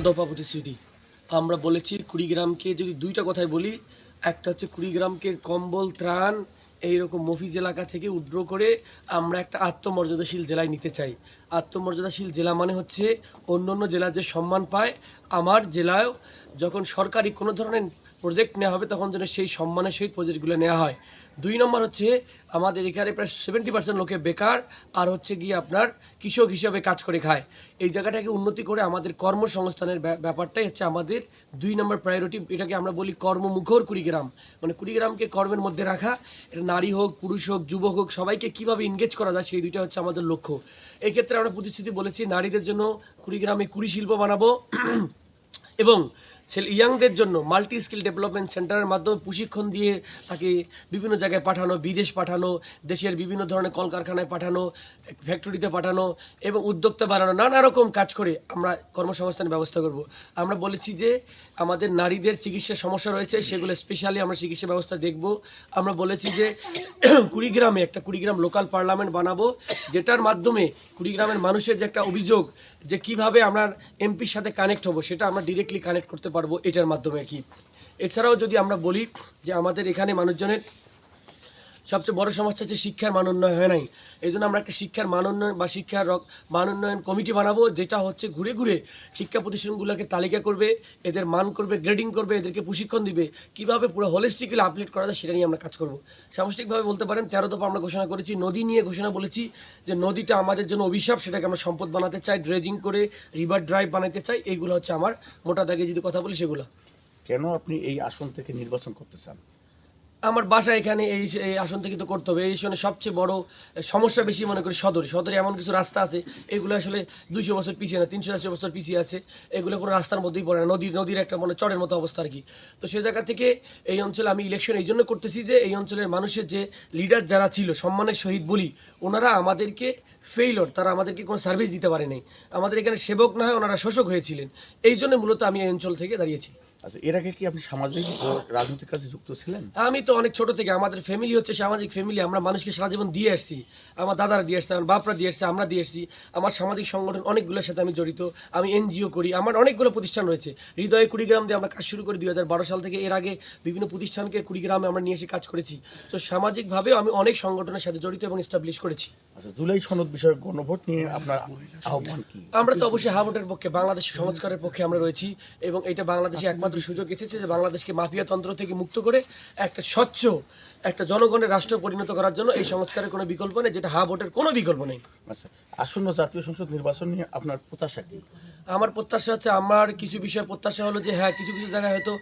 দফা প্রতিশ্রুতি আমরা বলেছি কুড়িগ্রামকে যদি দুইটা কথাই বলি, একটা হচ্ছে কুড়িগ্রামকে কম্বল ত্রাণ এইরকম মফিজ এলাকা থেকে উদ্র করে আমরা একটা আত্মমর্যাদাশীল জেলায় নিতে চাই। আত্মমর্যাদাশীল জেলা মানে হচ্ছে অন্য অন্য জেলা যে সম্মান পায়, আমার জেলায় যখন সরকারি কোনো ধরনের প্রজেক্ট নেওয়া হবে তখন যেন সেই সম্মানের সহিত প্রজেক্টগুলো নেওয়া হয়। 2 নম্বর হচ্ছে আমাদের এখানে প্রায় 70% লোকে বেকার আর হচ্ছে গিয়ে আপনার কৃষক হিসাবে কাজ করে খায়। এই জায়গাটাকে উন্নতি করে আমাদের কর্মসংস্থানের ব্যাপারটাই হচ্ছে আমাদের 2 নম্বর প্রায়োরিটি। এটাকে আমরা বলি কর্মমুখর কুড়িগ্রাম, মানে কুড়িগ্রামকে কর্মের মধ্যে রাখা। এটা নারী হোক, পুরুষ হোক, যুবক হোক, সবাইকে কিভাবে এনগেজ করা যায় সেই দুইটা হচ্ছে আমাদের লক্ষ্য। এই ক্ষেত্রে আমরা প্রতিশ্রুতি বলেছি নারীদের জন্য কুড়িগ্রামে কুড়ি শিল্প বানাবো এবং ইয়াংদের জন্য মাল্টি স্কিল ডেভেলপমেন্ট সেন্টারের মাধ্যমে প্রশিক্ষণ দিয়ে তাকে বিভিন্ন জায়গায় পাঠানো, বিদেশ পাঠানো, দেশের বিভিন্ন ধরনের কলকারখানায় পাঠানো, ফ্যাক্টরিতে পাঠানো এবং উদ্যোক্তা বাড়ানো, নানা রকম কাজ করে আমরা কর্মসংস্থানের ব্যবস্থা করব। আমরা বলেছি যে আমাদের নারীদের চিকিৎসার সমস্যা রয়েছে, সেগুলো স্পেশালি আমরা চিকিৎসা ব্যবস্থা দেখব। আমরা বলেছি যে কুড়িগ্রামে একটা কুড়িগ্রাম লোকাল পার্লামেন্ট বানাবো, যেটার মাধ্যমে কুড়িগ্রামের মানুষের যে একটা অভিযোগ যে কিভাবে আমরা এমপির সাথে কানেক্ট হবো সেটা আমরা ডিরেক্টলি কানেক্ট করতে পারবো এটার মাধ্যমে কি। এছাড়াও যদি আমরা বলি যে আমাদের এখানে মানুষজনের সবচেয়ে বড় সমস্যা হচ্ছে শিক্ষার মান উন্নয়ন হয় নাই। এই জন্য আমরা একটা শিক্ষার মান উন্নয়ন বা শিক্ষার মান উন্নয়ন কমিটি বানাবো, যেটা হচ্ছে ঘুরে ঘুরে শিক্ষা প্রতিষ্ঠানগুলোকে তালিকা করবে, এদের মান করবে, গ্রেডিং করবে, এদেরকে প্রশিক্ষণ দিবে, কিভাবে পুরো হোলিস্টিক্যালি আপডেট করা যায় সেটা নিয়ে আমরা কাজ করব। সামষ্টিকভাবে বলতে পারেন 13 দফা আমরা ঘোষণা করেছি। নদী নিয়ে ঘোষণা বলেছি যে নদীটা আমাদের জন্য অভিশাপ, সেটাকে আমরা সম্পদ বানাতে চাই, ড্রেজিং করে রিভার ড্রাইভ বানাতে চাই। এইগুলো হচ্ছে আমার মোটা দাগে যদি কথা বলি সেগুলো। কেন আপনি এই আসন থেকে নির্বাচন করতে চান? আমার বাসা এখানে এই আসন থেকে তো করতে হবে। এই আসনে সবচেয়ে বড় সমস্যা বেশি মনে করি সদরে এমন কিছু রাস্তা আছে, এগুলো আসলে 200 বছর পিছিয়ে না, 380 বছর পিছিয়ে আছে। এগুলো কোনো রাস্তার মধ্যেই পড়ে না, নদীর একটা মানে চরের মতো অবস্থা আর কি। তো সেই জায়গা থেকে এই অঞ্চলে আমি ইলেকশন এই জন্য করতেছি যে এই অঞ্চলের মানুষের যে লিডার যারা ছিল সম্মানের সহিত বলি, ওনারা আমাদেরকে ফেইলর, তারা আমাদেরকে কোনো সার্ভিস দিতে পারে নাই। আমাদের এখানে সেবক না হয় ওনারা শোষক হয়েছিলেন। এই জন্য মূলত আমি এই অঞ্চল থেকে দাঁড়িয়েছি। আচ্ছা, এর আগে কি আপনি সামাজিক ও রাজনৈতিক কাজে যুক্ত ছিলেন? আমি তো অনেক ছোট থেকে, আমাদের ফ্যামিলি হচ্ছে সামাজিক ফ্যামিলি। আমরা মানুষকে সারা জীবন দিয়ে আসছি, আমার দাদারা দিয়ে আসছে, আমার বাপরা দিয়ে আসছে, আমরা দিয়ে আসছি। আমার সামাজিক সংগঠন অনেকগুলোর সাথে আমি জড়িত, আমি এনজিও করি, আমার অনেকগুলো প্রতিষ্ঠান রয়েছে। হৃদয়ে কুড়িগ্রাম দিয়ে আমরা কাজ শুরু করি 2012 সাল থেকে। এর আগে বিভিন্ন প্রতিষ্ঠানকে কুড়িগ্রামে আমরা নিয়ে এসে কাজ করেছি। তো সামাজিকভাবে আমি অনেক সংগঠনের সাথে জড়িত এবং এস্টাবলিশ করেছি। আচ্ছা, জুলাই সনদ বিষয়ে গণভোট নিয়ে আপনার আহ্বান কি? আমরা তো অবশ্যই হাভোটের পক্ষে, বাংলাদেশের সংস্কারের পক্ষে আমরা রয়েছি এবং এটা বাংলাদেশে একমাত্র সুযোগ এসেছে যে বাংলাদেশকে মাফিয়াতন্ত্র থেকে মুক্ত করে একটা স্বচ্ছ একটা জনগণের রাষ্ট্র পরিণত করার জন্য এই সংস্কারের কোনো বিকল্প নেই, যেটা হাভোটের কোনো বিকল্প নেই। আচ্ছা, আসন্ন জাতীয় সংসদ নির্বাচন নিয়ে আপনার প্রত্যাশা কি? আমার প্রত্যাশা হচ্ছে, আমার কিছু বিষয়ে প্রত্যাশা হলো যে হ্যাঁ, কিছু কিছু জায়গায় হয়তো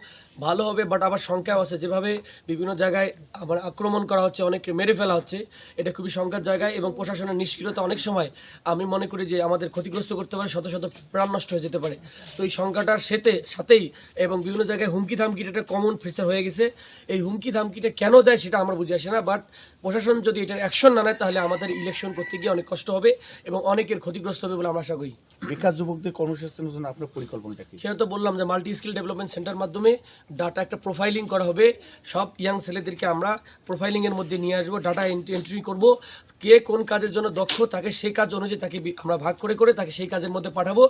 ভালো হবে, বাট আবার সংখ্যাও আছে। যেভাবে বিভিন্ন জায়গায় আবার আক্রমণ করা হচ্ছে, অনেককে মেরে ফেলা হচ্ছে, এটা খুবই সংখ্যার জায়গায় এবং প্রশাসনের নিষ্ক্রিয়তা অনেক সময় আমি মনে করি যে আমাদের ক্ষতিগ্রস্ত করতে পারে, শত শত প্রাণ নষ্ট হয়ে যেতে পারে। তো এই সংখ্যাটার সাথেই এবং বিভিন্ন জায়গায় হুমকি ধামকিটা একটা কমন ফিচার হয়ে গেছে। এই হুমকি ধামকিটা কেন দেয় সেটা আমরা বুঝে আসে না, বাট প্রশাসন যদি এটার অ্যাকশন না নেয় তাহলে আমাদের ইলেকশন করতে গিয়ে অনেক কষ্ট হবে এবং অনেকের ক্ষতিগ্রস্ত হবে বলে আমরা আশা করি। বেকার যুবকদের কর্মসংস্থানের জন্য আপনার পরিকল্পনাটা কি? সেটা তো বললাম যে মাল্টি স্কিল ডেভেলপমেন্ট সেন্টার মাধ্যমে ডাটা একটা প্রোফাইলিং করা হবে। সব ইয়াং ছেলেদেরকে আমরা প্রোফাইলিংয়ের মধ্যে নিয়ে আসবো, ডাটা এন্ট্রি করব, কে কোন কাজের জন্য দক্ষ তাকে সেই কাজ অনুযায়ী তাকে আমরা ভাগ করে তাকে সেই কাজের মধ্যে পাঠাবো,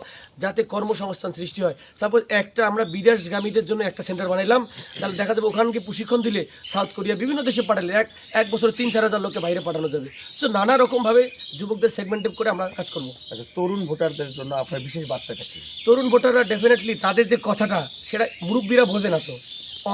যাতে কর্মসংস্থান সৃষ্টি হয়। সাপোজ একটা আমরা বিদেশগামীদের জন্য একটা সেন্টার বানাইলাম, তাহলে দেখা যাবে ওখানকে প্রশিক্ষণ দিলে সাউথ কোরিয়া বিভিন্ন দেশে পাঠালে এক বছরে 3-4 হাজার লোককে বাইরে পাঠানো যাবে। সো নানা রকমভাবে যুবকদের সেগমেন্টেড করে আমরা কাজ করবো। আচ্ছা, তরুণ ভোটারদের জন্য আপনার বিশেষ বার্তাটা কি? তরুণ ভোটাররা ডেফিনেটলি তাদের যে কথাটা সেটা মুরব্বীরা বোঝে না। তো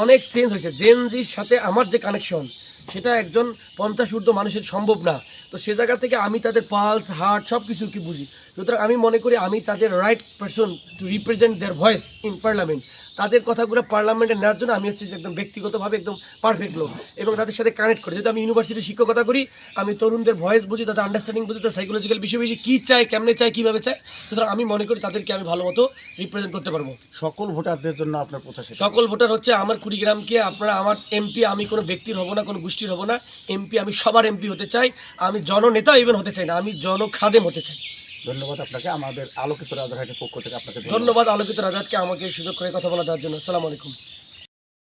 অনেক চেঞ্জ হয়েছে, জেনজির সাথে আমার যে কানেকশন সেটা একজন 50 ঊর্ধ্ব মানুষের সম্ভব না। তো সে জায়গা থেকে আমি তাদের পালস, হার্ট সব কিছু কি বুঝি। সুতরাং আমি মনে করি আমি তাদের right person to represent their voice in parliament. তাদের কথাগুলো পার্লামেন্টে নেওয়ার জন্য আমি হচ্ছে একদম ব্যক্তিগতভাবে একদম পারফেক্ট লোক এবং তাদের সাথে কানেক্ট করি। যেহেতু আমি ইউনিভার্সিটির শিক্ষকতা করি, আমি তরুণদের ভয়েস বুঝি, তাদের আন্ডারস্ট্যান্ডিং বুঝি, তাদের সাইকোলজিক্যাল বিষয় বুঝি, কী চায়, কেমনে চায়, কীভাবে চায়। সুতরাং আমি মনে করি তাদেরকে আমি ভালো মতো রিপ্রেজেন্ট করতে পারবো। সকল ভোটারদের জন্য আপনার প্রত্যাশা? সকল ভোটার হচ্ছে আমার কুড়িগ্রামকে আপনারা আমার এমপি, আমি কোনো ব্যক্তির হব না, কোনো গোষ্ঠীর হব না এমপি, আমি সবার এমপি হতে চাই। আমি জননেতা ইভেন হতে চাই না, আমি জনখাদেম হতে চাই। ধন্যবাদ আপনাকে, আমাদের আলোকিত রাজারহাটের পক্ষ থেকে আপনাকে ধন্যবাদ আলোকিত রাজারহাটকে আমাকে সুযোগ করে কথা বলা দেওয়ার জন্য। আসসালামু আলাইকুম।